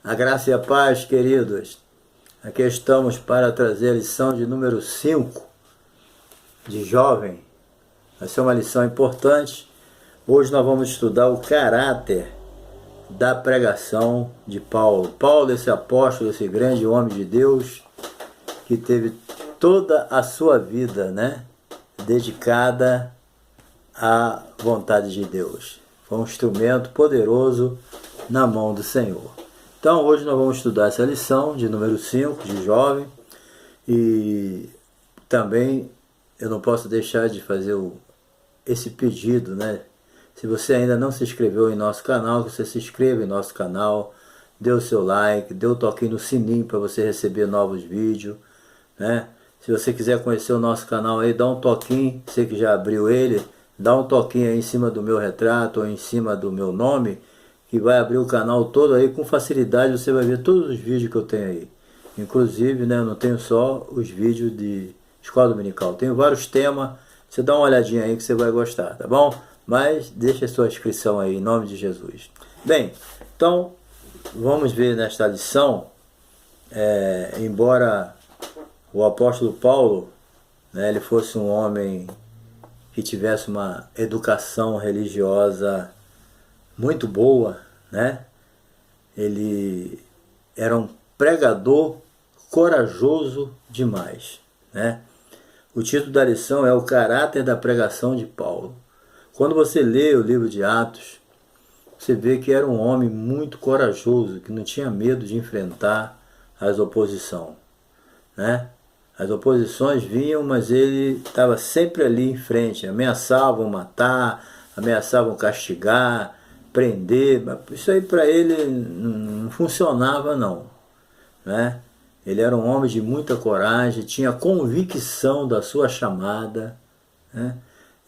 A graça e a paz, queridos. Aqui estamos para trazer a lição de número 5 de jovem. Vai ser uma lição importante. Hoje nós vamos estudar o caráter da pregação de Paulo. Paulo, esse apóstolo, esse grande homem de Deus, que teve toda a sua vida, dedicada à vontade de Deus. Foi um instrumento poderoso na mão do Senhor. Então hoje nós vamos estudar essa lição de número 5 de jovem, e também eu não posso deixar de fazer esse pedido, Se você ainda não se inscreveu em nosso canal, que você se inscreva em nosso canal, dê o seu like, dê o toquinho no sininho para você receber novos vídeos, Se você quiser conhecer o nosso canal aí, dá um toquinho, você que já abriu ele, dá um toquinho aí em cima do meu retrato ou em cima do meu nome, que vai abrir o canal todo aí com facilidade. Você vai ver todos os vídeos que eu tenho aí. Inclusive, eu não tenho só os vídeos de escola dominical, tenho vários temas. Você dá uma olhadinha aí que você vai gostar, tá bom? Mas deixa a sua inscrição aí, em nome de Jesus. Bem, então vamos ver nesta lição, embora o apóstolo Paulo, ele fosse um homem que tivesse uma educação religiosa muito boa, Ele era um pregador corajoso demais, O título da lição é o caráter da pregação de Paulo. Quando você lê o livro de Atos, você vê que era um homem muito corajoso, que não tinha medo de enfrentar as oposições, As oposições vinham, mas ele estava sempre ali em frente. Ameaçavam matar, ameaçavam castigar, prender. Isso aí para ele não funcionava não, Ele era um homem de muita coragem, tinha convicção da sua chamada,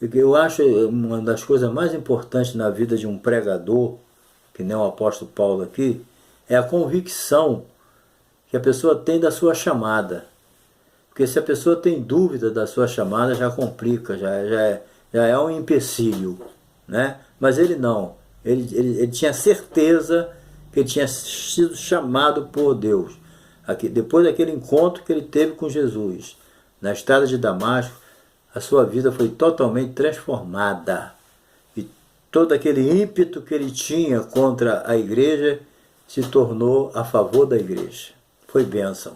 Eu acho uma das coisas mais importantes na vida de um pregador, que nem o apóstolo Paulo aqui, é a convicção que a pessoa tem da sua chamada. Porque se a pessoa tem dúvida da sua chamada, já complica, já é um empecilho, Mas ele não. Ele tinha certeza que ele tinha sido chamado por Deus. Depois daquele encontro que ele teve com Jesus, na estrada de Damasco, a sua vida foi totalmente transformada. E todo aquele ímpeto que ele tinha contra a igreja se tornou a favor da igreja. Foi bênção,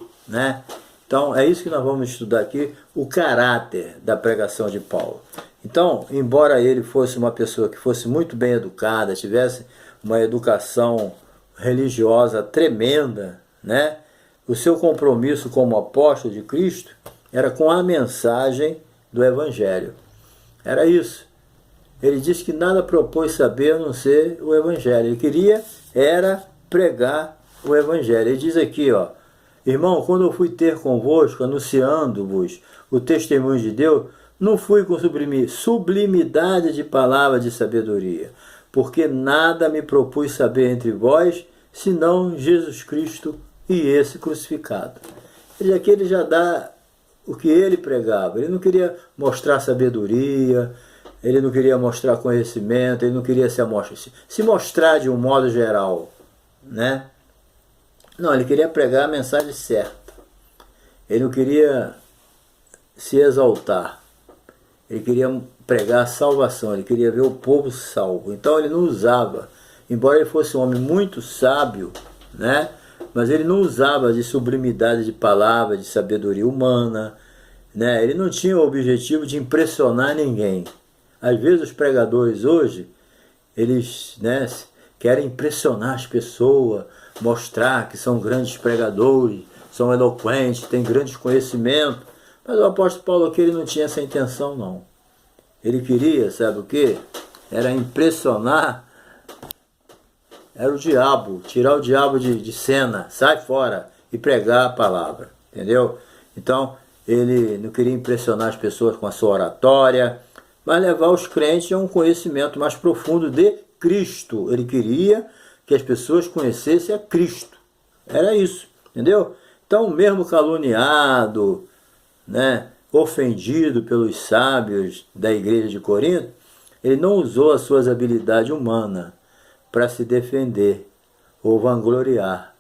Então é isso que nós vamos estudar aqui, o caráter da pregação de Paulo. Então, embora ele fosse uma pessoa que fosse muito bem educada, tivesse uma educação religiosa tremenda, O seu compromisso como apóstolo de Cristo era com a mensagem do Evangelho. Era isso. Ele disse que nada propôs saber a não ser o Evangelho. Ele queria era pregar o Evangelho. Ele diz aqui, irmão, quando eu fui ter convosco, anunciando-vos o testemunho de Deus, não fui com sublimidade de palavra de sabedoria, porque nada me propus saber entre vós, senão Jesus Cristo e esse crucificado. Aqui ele já dá o que ele pregava. Ele não queria mostrar sabedoria, ele não queria mostrar conhecimento, ele não queria se mostrar de um modo geral, Não, ele queria pregar a mensagem certa. Ele não queria se exaltar. Ele queria pregar a salvação, ele queria ver o povo salvo. Então ele não usava, embora ele fosse um homem muito sábio, mas ele não usava de sublimidade de palavra, de sabedoria humana, Ele não tinha o objetivo de impressionar ninguém. Às vezes os pregadores hoje, eles querem impressionar as pessoas, mostrar que são grandes pregadores, são eloquentes, têm grandes conhecimentos. Mas o apóstolo Paulo aqui, ele não tinha essa intenção não. Ele queria, sabe o quê? Era impressionar, era o diabo, tirar o diabo de cena, sai fora e pregar a palavra, entendeu? Então, ele não queria impressionar as pessoas com a sua oratória, mas levar os crentes a um conhecimento mais profundo de Cristo. Ele queria que as pessoas conhecessem a Cristo. Era isso, entendeu? Então, mesmo caluniado, ofendido pelos sábios da igreja de Corinto, ele não usou as suas habilidades humanas para se defender ou vangloriar,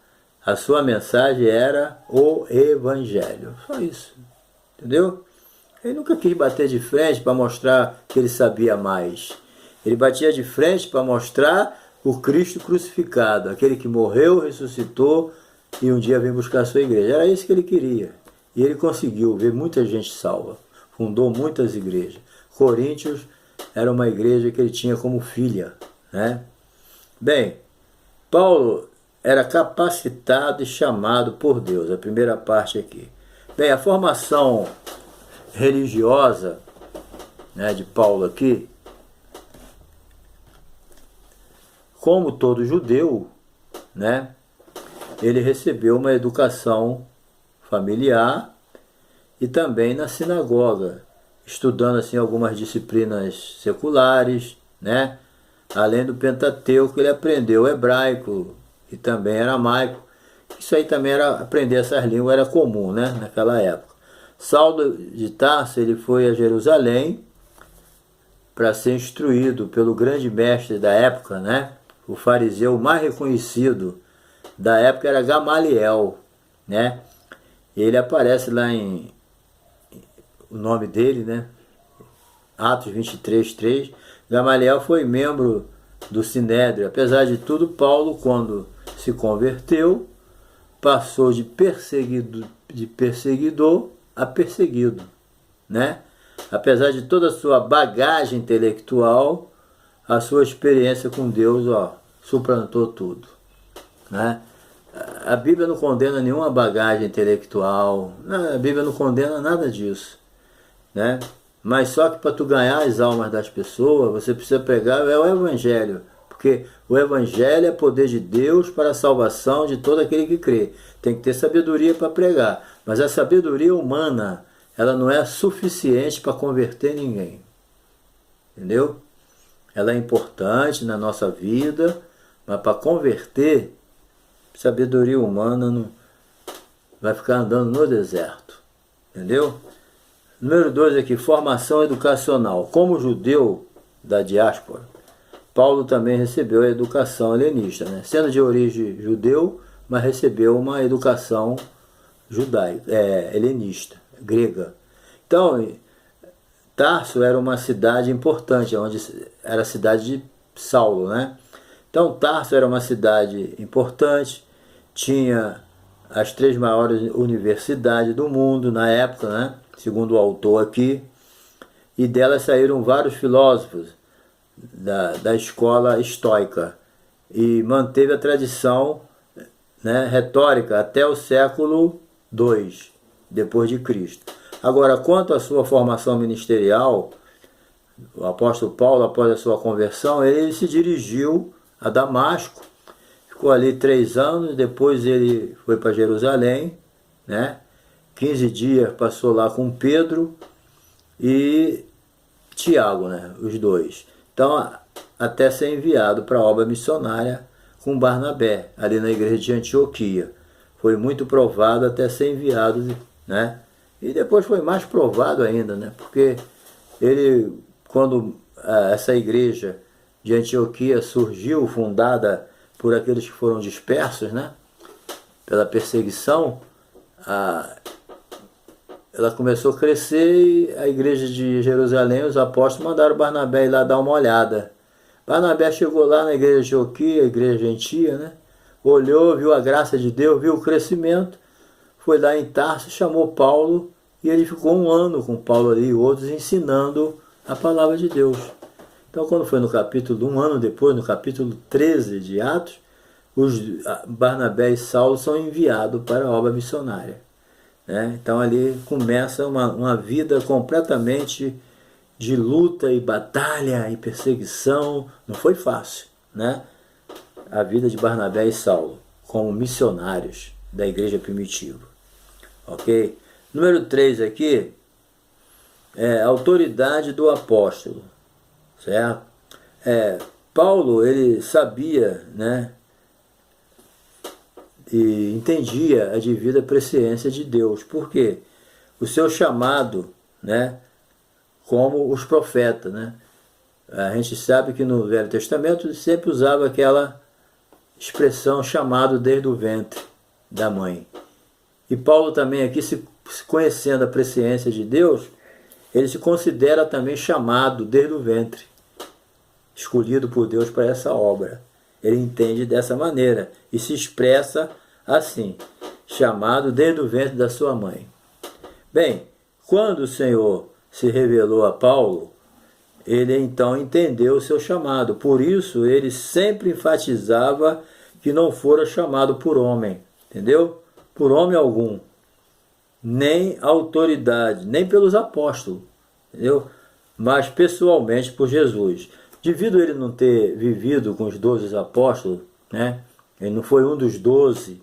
A sua mensagem era o Evangelho. Só isso. Entendeu? Ele nunca quis bater de frente para mostrar que ele sabia mais. Ele batia de frente para mostrar o Cristo crucificado, aquele que morreu, ressuscitou e um dia veio buscar a sua igreja. Era isso que ele queria. E ele conseguiu ver muita gente salva. Fundou muitas igrejas. Coríntios era uma igreja que ele tinha como filha, né? Bem, Paulo era capacitado e chamado por Deus. A primeira parte aqui. Bem, a formação religiosa, né, de Paulo aqui, como todo judeu, né, ele recebeu uma educação familiar e também na sinagoga, estudando assim algumas disciplinas seculares, né? Além do Pentateuco, ele aprendeu hebraico e também aramaico. Isso aí também era aprender essas línguas era comum, né, naquela época. Saulo de Tarso, ele foi a Jerusalém para ser instruído pelo grande mestre da época, né? O fariseu mais reconhecido da época era Gamaliel, né? Ele aparece lá o nome dele, né? Atos 23:3. Gamaliel foi membro do Sinédrio. Apesar de tudo, Paulo, quando se converteu, passou de perseguidor a perseguido, né? Apesar de toda a sua bagagem intelectual, a sua experiência com Deus, suplantou tudo, né? A Bíblia não condena nenhuma bagagem intelectual, a Bíblia não condena nada disso, né? Mas só que para tu ganhar as almas das pessoas, você precisa pregar o Evangelho, porque o Evangelho é poder de Deus para a salvação de todo aquele que crê. Tem que ter sabedoria para pregar, mas a sabedoria humana, ela não é suficiente para converter ninguém, entendeu? Ela é importante na nossa vida, mas para converter, sabedoria humana não vai ficar andando no deserto, entendeu? Número 2 aqui, formação educacional. Como judeu da diáspora, Paulo também recebeu a educação helenista, né? Sendo de origem judeu, mas recebeu uma educação judaica, helenista, grega. Então, Tarso era uma cidade importante, onde era a cidade de Saulo, né? Então, Tarso era uma cidade importante, tinha as 3 maiores universidades do mundo na época, né? Segundo o autor aqui, e delas saíram vários filósofos da escola estoica, e manteve a tradição, né, retórica até o século II, depois de Cristo. Agora, quanto à sua formação ministerial, o apóstolo Paulo, após a sua conversão, ele se dirigiu a Damasco, ficou ali 3 anos, depois ele foi para Jerusalém, né? 15 dias passou lá com Pedro e Tiago, né? Os dois. Então, até ser enviado para a obra missionária com Barnabé, ali na igreja de Antioquia. Foi muito provado até ser enviado, né? E depois foi mais provado ainda, né? Porque ele, quando essa igreja de Antioquia surgiu, fundada por aqueles que foram dispersos, né? Pela perseguição, ela começou a crescer e a igreja de Jerusalém, os apóstolos mandaram Barnabé ir lá dar uma olhada. Barnabé chegou lá na igreja de Antioquia, a igreja gentia, né? Olhou, viu a graça de Deus, viu o crescimento, foi lá em Tarso, chamou Paulo e ele ficou 1 ano com Paulo ali e outros ensinando a palavra de Deus. Então, quando foi no capítulo, 1 ano depois, no capítulo 13 de Atos, os Barnabé e Saulo são enviados para a obra missionária. Então ali começa uma vida completamente de luta e batalha e perseguição. Não foi fácil, né? A vida de Barnabé e Saulo como missionários da igreja primitiva. Ok? Número 3 aqui é a autoridade do apóstolo, certo? Paulo, ele sabia, né, e entendia a devida presciência de Deus. Por quê? O seu chamado, né, como os profetas, né? A gente sabe que no Velho Testamento sempre usava aquela expressão chamado desde o ventre, da mãe. E Paulo também aqui, se conhecendo a presciência de Deus, ele se considera também chamado desde o ventre, escolhido por Deus para essa obra. Ele entende dessa maneira e se expressa assim, chamado desde o ventre da sua mãe. Bem, quando o Senhor se revelou a Paulo, ele então entendeu o seu chamado. Por isso, ele sempre enfatizava que não fora chamado por homem, entendeu? Por homem algum, nem autoridade, nem pelos apóstolos, entendeu? Mas pessoalmente por Jesus. Devido a ele não ter vivido com os 12 apóstolos, né? Ele não foi um dos 12.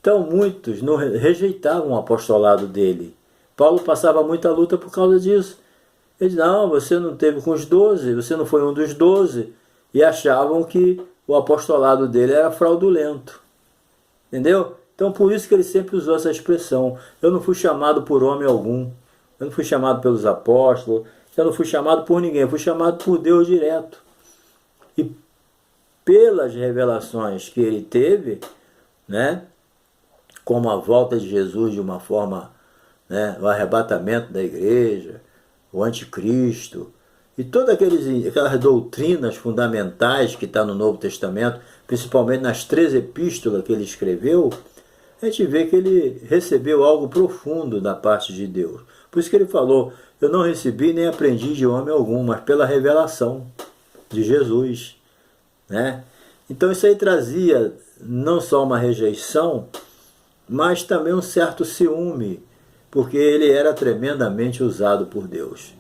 Então muitos não rejeitavam o apostolado dele. Paulo passava muita luta por causa disso. Ele dizia, não, você não teve com os 12, você não foi um dos 12. E achavam que o apostolado dele era fraudulento. Entendeu? Então por isso que ele sempre usou essa expressão. Eu não fui chamado por homem algum. Eu não fui chamado pelos apóstolos. Eu não fui chamado por ninguém. Eu fui chamado por Deus direto. E pelas revelações que ele teve, né, como a volta de Jesus de uma forma, né, o arrebatamento da igreja, o anticristo, e todas aquelas doutrinas fundamentais que está no Novo Testamento, principalmente nas 3 epístolas que ele escreveu, a gente vê que ele recebeu algo profundo da parte de Deus. Por isso que ele falou, eu não recebi nem aprendi de homem algum, mas pela revelação de Jesus, né? Então isso aí trazia não só uma rejeição, mas também um certo ciúme, porque ele era tremendamente usado por Deus.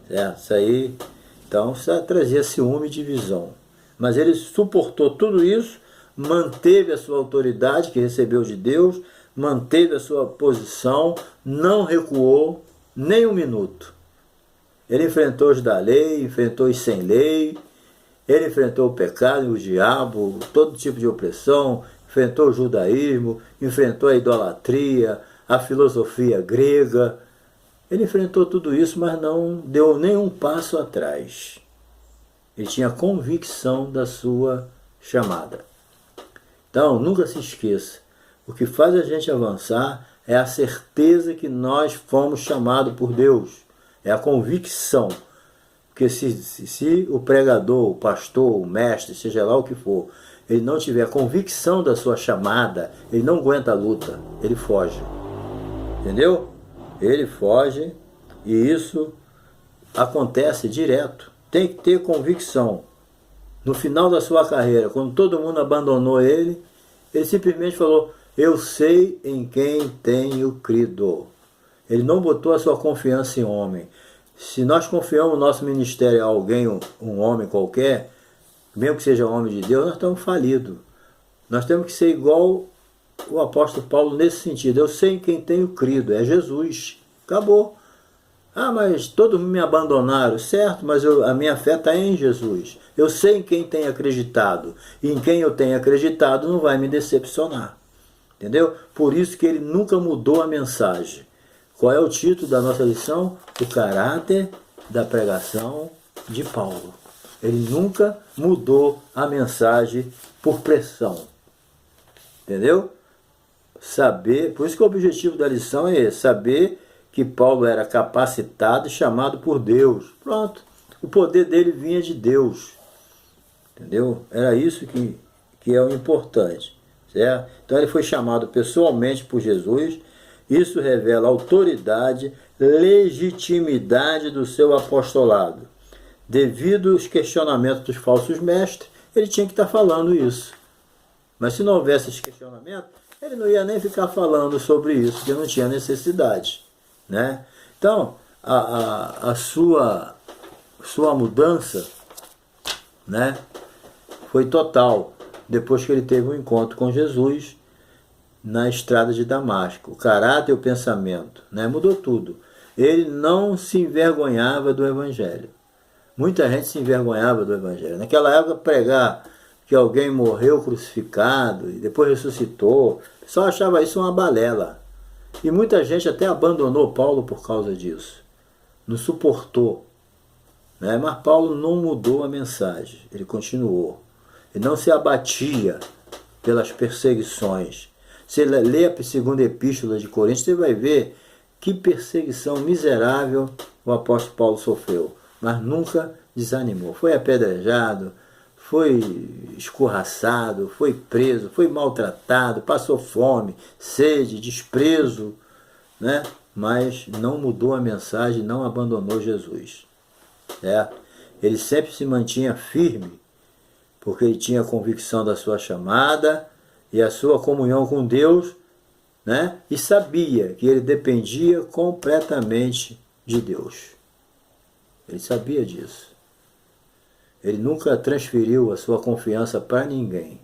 Certo? Isso aí, então, isso trazia ciúme e divisão. Mas ele suportou tudo isso, manteve a sua autoridade que recebeu de Deus, manteve a sua posição, não recuou nem um minuto. Ele enfrentou os da lei, enfrentou os sem lei, ele enfrentou o pecado, o diabo, todo tipo de opressão, enfrentou o judaísmo, enfrentou a idolatria, a filosofia grega. Ele enfrentou tudo isso, mas não deu nenhum passo atrás. Ele tinha convicção da sua chamada. Então, nunca se esqueça, o que faz a gente avançar é a certeza que nós fomos chamados por Deus. É a convicção. Porque se o pregador, o pastor, o mestre, seja lá o que for, ele não tiver a convicção da sua chamada, ele não aguenta a luta, ele foge. Entendeu? Ele foge e isso acontece direto. Tem que ter convicção. No final da sua carreira, quando todo mundo abandonou ele, ele simplesmente falou, eu sei em quem tenho crido. Ele não botou a sua confiança em homem. Se nós confiamos o nosso ministério a alguém, um homem qualquer, mesmo que seja homem de Deus, nós estamos falidos. Nós temos que ser igual o apóstolo Paulo nesse sentido. Eu sei em quem tenho crido, é Jesus. Acabou. Ah, mas todos me abandonaram. Certo, mas a minha fé está em Jesus. Eu sei em quem tenho acreditado. E em quem eu tenho acreditado não vai me decepcionar. Entendeu? Por isso que ele nunca mudou a mensagem. Qual é o título da nossa lição? O caráter da pregação de Paulo. Ele nunca mudou a mensagem por pressão. Entendeu? Saber, por isso que o objetivo da lição é esse, saber que Paulo era capacitado e chamado por Deus. Pronto. O poder dele vinha de Deus. Entendeu? Era isso que é o importante. Certo? Então ele foi chamado pessoalmente por Jesus. Isso revela a autoridade, legitimidade do seu apostolado. Devido aos questionamentos dos falsos mestres, ele tinha que estar falando isso. Mas se não houvesse esse questionamento, ele não ia nem ficar falando sobre isso, porque não tinha necessidade. Né? Então, a sua mudança, né, foi total, depois que ele teve um encontro com Jesus na estrada de Damasco. O caráter e o pensamento, né, mudou tudo. Ele não se envergonhava do Evangelho. Muita gente se envergonhava do Evangelho. Naquela época, pregar que alguém morreu crucificado e depois ressuscitou, só achava isso uma balela. E muita gente até abandonou Paulo por causa disso. Não suportou. Né? Mas Paulo não mudou a mensagem. Ele continuou. Ele não se abatia pelas perseguições. Você lê a segunda epístola de Coríntios, você vai ver que perseguição miserável o apóstolo Paulo sofreu, mas nunca desanimou. Foi apedrejado, foi escorraçado, foi preso, foi maltratado, passou fome, sede, desprezo, né? Mas não mudou a mensagem, não abandonou Jesus. Certo? Ele sempre se mantinha firme, porque ele tinha a convicção da sua chamada e a sua comunhão com Deus, né? E sabia que ele dependia completamente de Deus. Ele sabia disso. Ele nunca transferiu a sua confiança para ninguém.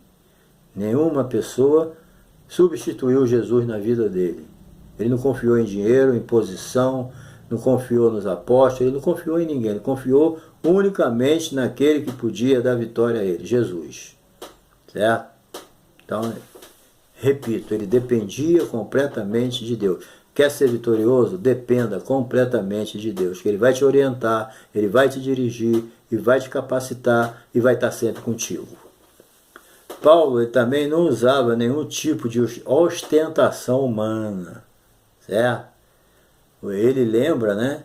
Nenhuma pessoa substituiu Jesus na vida dele. Ele não confiou em dinheiro, em posição, não confiou nos apóstolos, ele não confiou em ninguém. Ele confiou unicamente naquele que podia dar vitória a ele, Jesus. Certo? Então, repito, ele dependia completamente de Deus. Quer ser vitorioso? Dependa completamente de Deus, que Ele vai te orientar, Ele vai te dirigir, e vai te capacitar e vai estar sempre contigo. Paulo ele também não usava nenhum tipo de ostentação humana, certo? Ele lembra, né,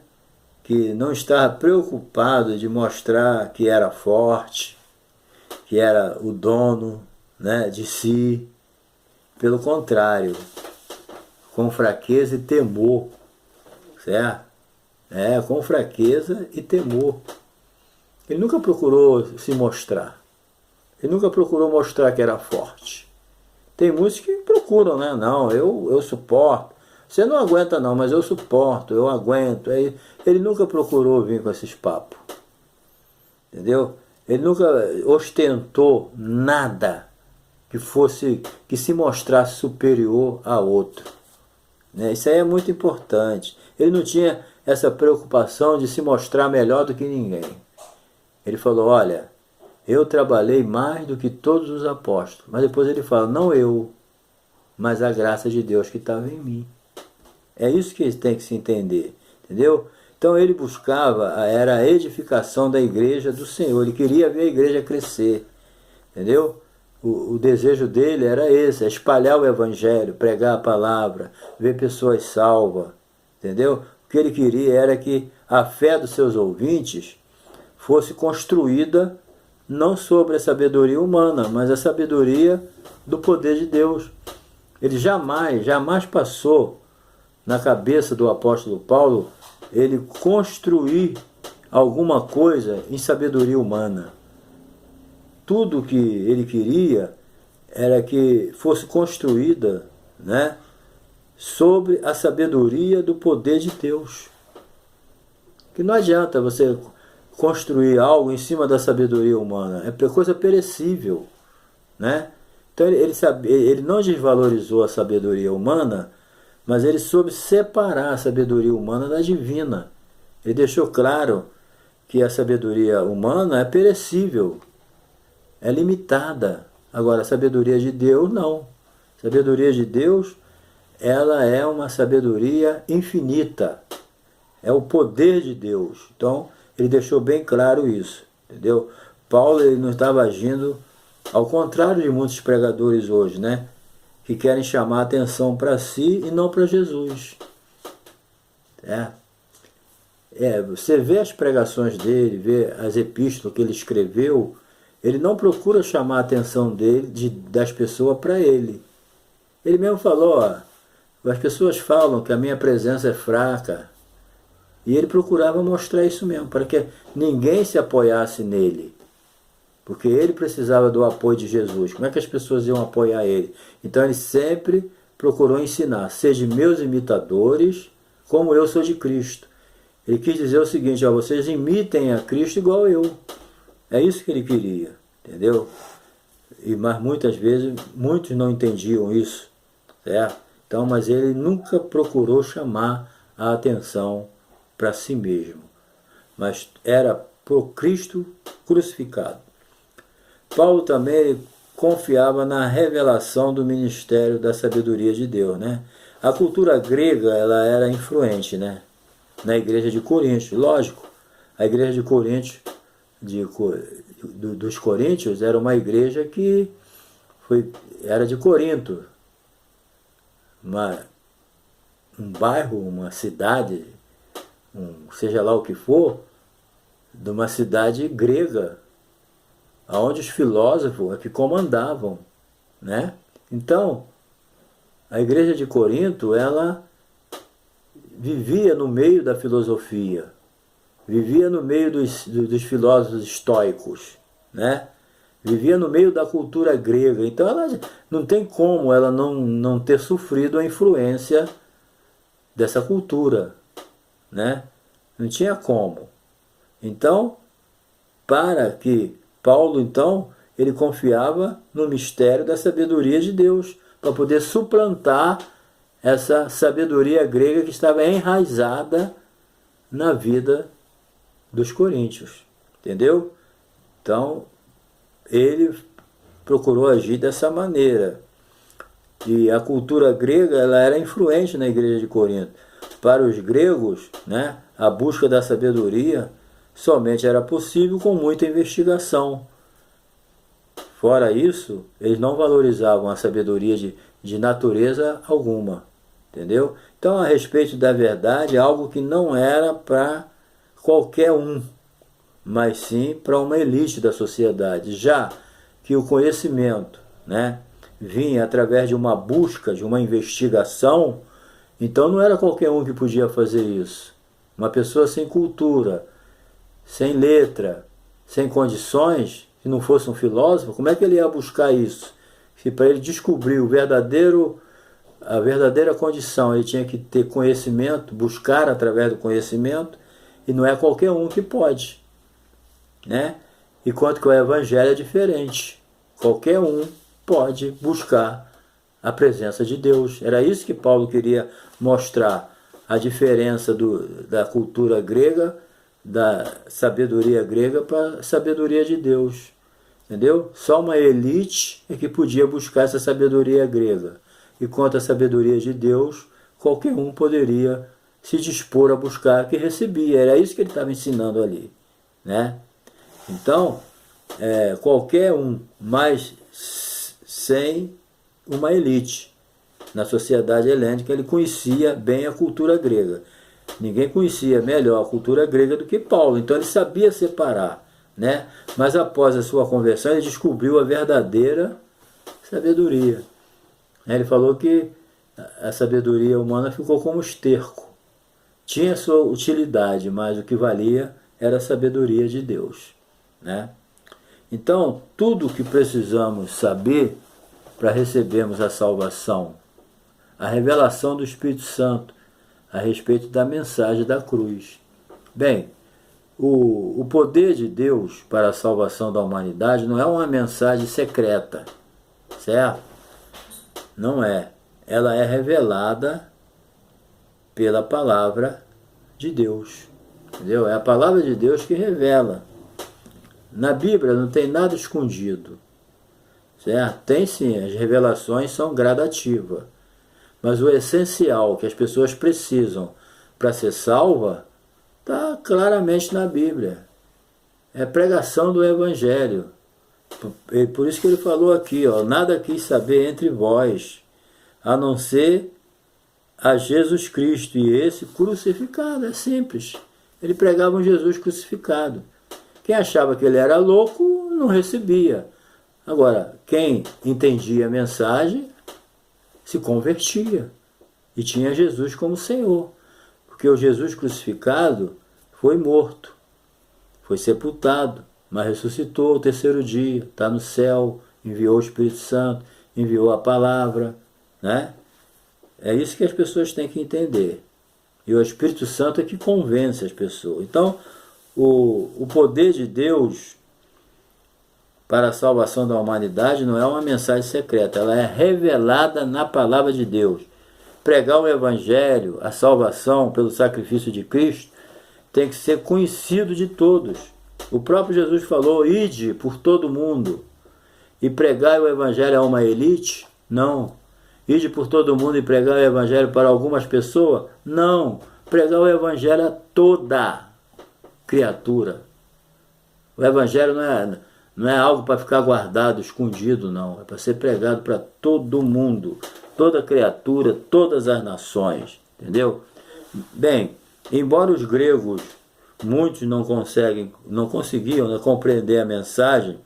que não estava preocupado de mostrar que era forte, que era o dono, né, de si. Pelo contrário, com fraqueza e temor, certo? Com fraqueza e temor. Ele nunca procurou se mostrar. Ele nunca procurou mostrar que era forte. Tem muitos que procuram, né? Não, eu suporto. Você não aguenta não, mas eu suporto, eu aguento. Ele nunca procurou vir com esses papos. Entendeu? Ele nunca ostentou nada que se mostrasse superior a outro. Né? Isso aí é muito importante. Ele não tinha essa preocupação de se mostrar melhor do que ninguém. Ele falou, olha, eu trabalhei mais do que todos os apóstolos. Mas depois ele fala, não eu, mas a graça de Deus que estava em mim. É isso que tem que se entender, entendeu? Então ele buscava, era a edificação da igreja do Senhor. Ele queria ver a igreja crescer, entendeu? O desejo dele era esse, é espalhar o evangelho, pregar a palavra, ver pessoas salvas, entendeu? O que ele queria era que a fé dos seus ouvintes fosse construída não sobre a sabedoria humana, mas a sabedoria do poder de Deus. Ele jamais passou na cabeça do apóstolo Paulo ele construir alguma coisa em sabedoria humana. Tudo que ele queria era que fosse construída, né, sobre a sabedoria do poder de Deus. Que não adianta você construir algo em cima da sabedoria humana, é coisa perecível, né? Então ele não desvalorizou a sabedoria humana, mas ele soube separar a sabedoria humana da divina. Ele deixou claro que a sabedoria humana é perecível, é limitada. Agora, a sabedoria de Deus, não. A sabedoria de Deus, ela é uma sabedoria infinita. É o poder de Deus. Então, ele deixou bem claro isso, entendeu? Paulo ele não estava agindo ao contrário de muitos pregadores hoje, né? Que querem chamar a atenção para si e não para Jesus. Você vê as pregações dele, vê as epístolas que ele escreveu, ele não procura chamar a atenção das pessoas para ele. Ele mesmo falou, as pessoas falam que a minha presença é fraca. E ele procurava mostrar isso mesmo, para que ninguém se apoiasse nele. Porque ele precisava do apoio de Jesus. Como é que as pessoas iam apoiar ele? Então ele sempre procurou ensinar, sejam meus imitadores, como eu sou de Cristo. Ele quis dizer o seguinte, vocês imitem a Cristo igual eu. É isso que ele queria, entendeu? Mas muitas vezes, muitos não entendiam isso, certo? Então, mas ele nunca procurou chamar a atenção para si mesmo, mas era por Cristo crucificado. Paulo também confiava na revelação do ministério da sabedoria de Deus, né? A cultura grega ela era influente, né? Na igreja de Coríntios, lógico. A igreja de Coríntios, dos Coríntios, era uma igreja que era de Corinto, um bairro, uma cidade, seja lá o que for, de uma cidade grega, onde os filósofos é que comandavam, né? Então, a igreja de Corinto, ela vivia no meio da filosofia, vivia no meio dos filósofos estoicos, né? Vivia no meio da cultura grega. Então ela não tem como ela não ter sofrido a influência dessa cultura, né? Não tinha como. Então, para que Paulo, então, ele confiava no mistério da sabedoria de Deus, para poder suplantar essa sabedoria grega que estava enraizada na vida dos coríntios. Entendeu? Então, ele procurou agir dessa maneira. E a cultura grega, ela era influente na igreja de Corinto. Para os gregos, né, a busca da sabedoria somente era possível com muita investigação. Fora isso, eles não valorizavam a sabedoria de natureza alguma. Entendeu? Então, a respeito da verdade, é algo que não era para qualquer um, mas sim para uma elite da sociedade. Já que o conhecimento, né, vinha através de uma busca, de uma investigação, então não era qualquer um que podia fazer isso. Uma pessoa sem cultura, sem letra, sem condições, que não fosse um filósofo, como é que ele ia buscar isso? Se para ele descobrir a verdadeira condição, ele tinha que ter conhecimento, buscar através do conhecimento, e não é qualquer um que pode, né? Enquanto que o evangelho é diferente. Qualquer um pode buscar a presença de Deus. Era isso que Paulo queria mostrar, a diferença da cultura grega, da sabedoria grega para a sabedoria de Deus. Entendeu? Só uma elite é que podia buscar essa sabedoria grega. Enquanto a sabedoria de Deus, qualquer um poderia se dispor a buscar, que recebia. Era isso que ele estava ensinando ali, né? Então, qualquer um, mas sem uma elite. Na sociedade helênica, ele conhecia bem a cultura grega. Ninguém conhecia melhor a cultura grega do que Paulo, então ele sabia separar, né? Mas após a sua conversão, ele descobriu a verdadeira sabedoria. Ele falou que a sabedoria humana ficou como esterco. Tinha sua utilidade, mas o que valia era a sabedoria de Deus, né? Então, tudo o que precisamos saber para recebermos a salvação, a revelação do Espírito Santo a respeito da mensagem da cruz. Bem, o poder de Deus para a salvação da humanidade não é uma mensagem secreta, certo? Não é. Ela é revelada pela palavra de Deus. Entendeu? É a palavra de Deus que revela. Na Bíblia não tem nada escondido. Certo? Tem sim, as revelações são gradativas. Mas o essencial que as pessoas precisam para ser salva está claramente na Bíblia. É a pregação do Evangelho. Por isso que ele falou aqui, ó, nada quis saber entre vós, a não ser a Jesus Cristo e esse crucificado. É simples. Ele pregava um Jesus crucificado. Quem achava que ele era louco não recebia. Agora, quem entendia a mensagem se convertia e tinha Jesus como Senhor. Porque o Jesus crucificado foi morto, foi sepultado, mas ressuscitou ao terceiro dia, está no céu, enviou o Espírito Santo, enviou a palavra, né? É isso que as pessoas têm que entender. E o Espírito Santo é que convence as pessoas. Então, o poder de Deus para a salvação da humanidade não é uma mensagem secreta, ela é revelada na palavra de Deus. Pregar o Evangelho, a salvação pelo sacrifício de Cristo, tem que ser conhecido de todos. O próprio Jesus falou, ide por todo mundo. E pregar o Evangelho a uma elite? Não. Ide por todo mundo e pregar o Evangelho para algumas pessoas? Não. Pregar o Evangelho a toda criatura. O Evangelho não é algo para ficar guardado, escondido, não. É para ser pregado para todo mundo. toda criatura, todas as nações, entendeu? Bem, embora os gregos, muitos não conseguiam, né, compreender a mensagem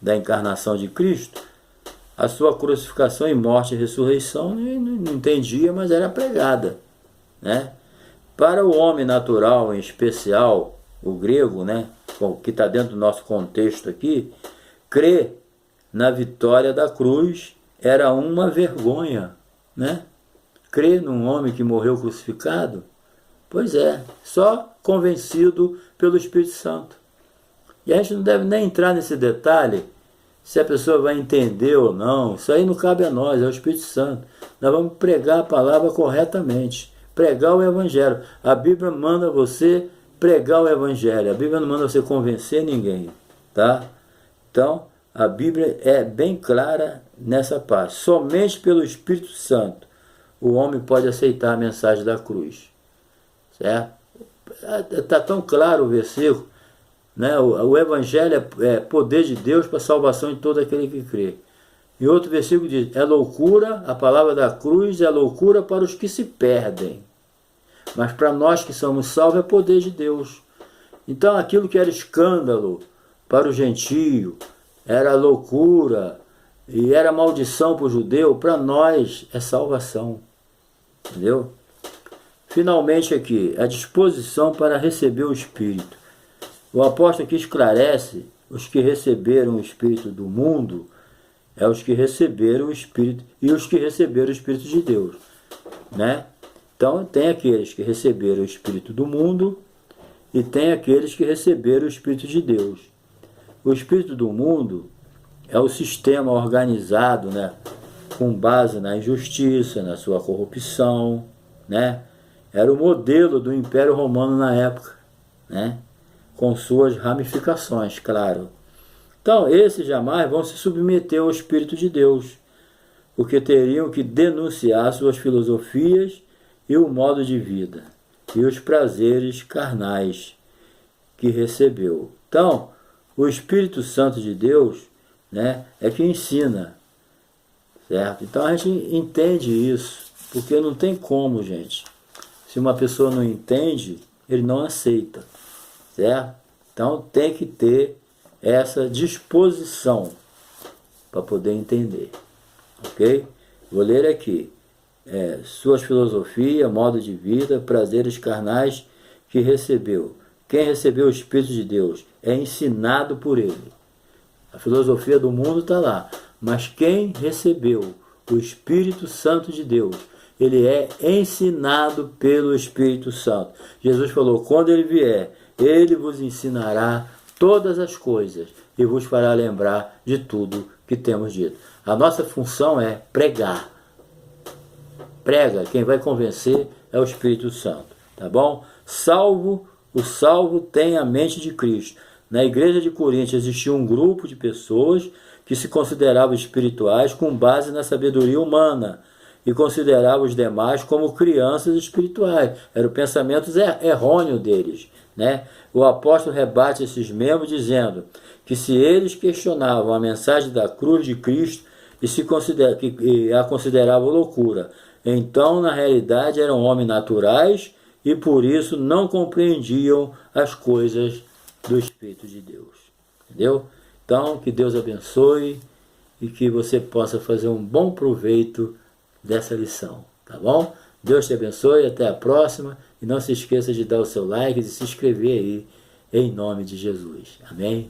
da encarnação de Cristo, a sua crucificação e morte e ressurreição não entendia, mas era pregada, né? Para o homem natural, em especial o grego, né, que está dentro do nosso contexto aqui, crer na vitória da cruz era uma vergonha, né? Crer num homem que morreu crucificado, pois é, só convencido pelo Espírito Santo. E a gente não deve nem entrar nesse detalhe, se a pessoa vai entender ou não, isso aí não cabe a nós, é o Espírito Santo. Nós vamos pregar a palavra corretamente, pregar o Evangelho. A Bíblia manda você pregar o Evangelho, a Bíblia não manda você convencer ninguém, tá? Então, a Bíblia é bem clara nessa parte. Somente pelo Espírito Santo o homem pode aceitar a mensagem da cruz. Certo? Está tão claro o versículo, né? O Evangelho é poder de Deus para a salvação de todo aquele que crê. E outro versículo diz, é loucura, a palavra da cruz é loucura para os que se perdem. Mas para nós que somos salvos é poder de Deus. Então aquilo que era escândalo para o gentio, era loucura e era maldição para o judeu, para nós é salvação. Entendeu? Finalmente aqui, a disposição para receber o Espírito. O apóstolo aqui esclarece, os que receberam o Espírito do mundo, é os que receberam o Espírito, e os que receberam o Espírito de Deus, né? Então tem aqueles que receberam o Espírito do mundo, e tem aqueles que receberam o Espírito de Deus. O Espírito do mundo é o sistema organizado, né, com base na injustiça, na sua corrupção, né? Era o modelo do Império Romano na época, né? Com suas ramificações, claro. Então, esses jamais vão se submeter ao Espírito de Deus, porque teriam que denunciar suas filosofias e o modo de vida, e os prazeres carnais que recebeu. Então, o Espírito Santo de Deus, né, é que ensina, certo? Então a gente entende isso, porque não tem como, gente. Se uma pessoa não entende, ele não aceita, certo? Então tem que ter essa disposição para poder entender, ok? Vou ler aqui. Suas filosofias, modo de vida, prazeres carnais que recebeu. Quem recebeu o Espírito de Deus é ensinado por ele. A filosofia do mundo está lá. Mas quem recebeu o Espírito Santo de Deus, ele é ensinado pelo Espírito Santo. Jesus falou, quando ele vier, ele vos ensinará todas as coisas e vos fará lembrar de tudo que temos dito. A nossa função é pregar. Prega, quem vai convencer é o Espírito Santo, tá bom? O salvo tem a mente de Cristo. Na igreja de Corinto existia um grupo de pessoas que se consideravam espirituais com base na sabedoria humana e consideravam os demais como crianças espirituais. Era o pensamento errôneo deles, né? O apóstolo rebate esses membros dizendo que se eles questionavam a mensagem da cruz de Cristo e a consideravam loucura, então na realidade eram homens naturais e por isso não compreendiam as coisas do Espírito de Deus. Entendeu? Então, que Deus abençoe e que você possa fazer um bom proveito dessa lição, tá bom? Deus te abençoe, até a próxima e não se esqueça de dar o seu like e de se inscrever aí em nome de Jesus. Amém?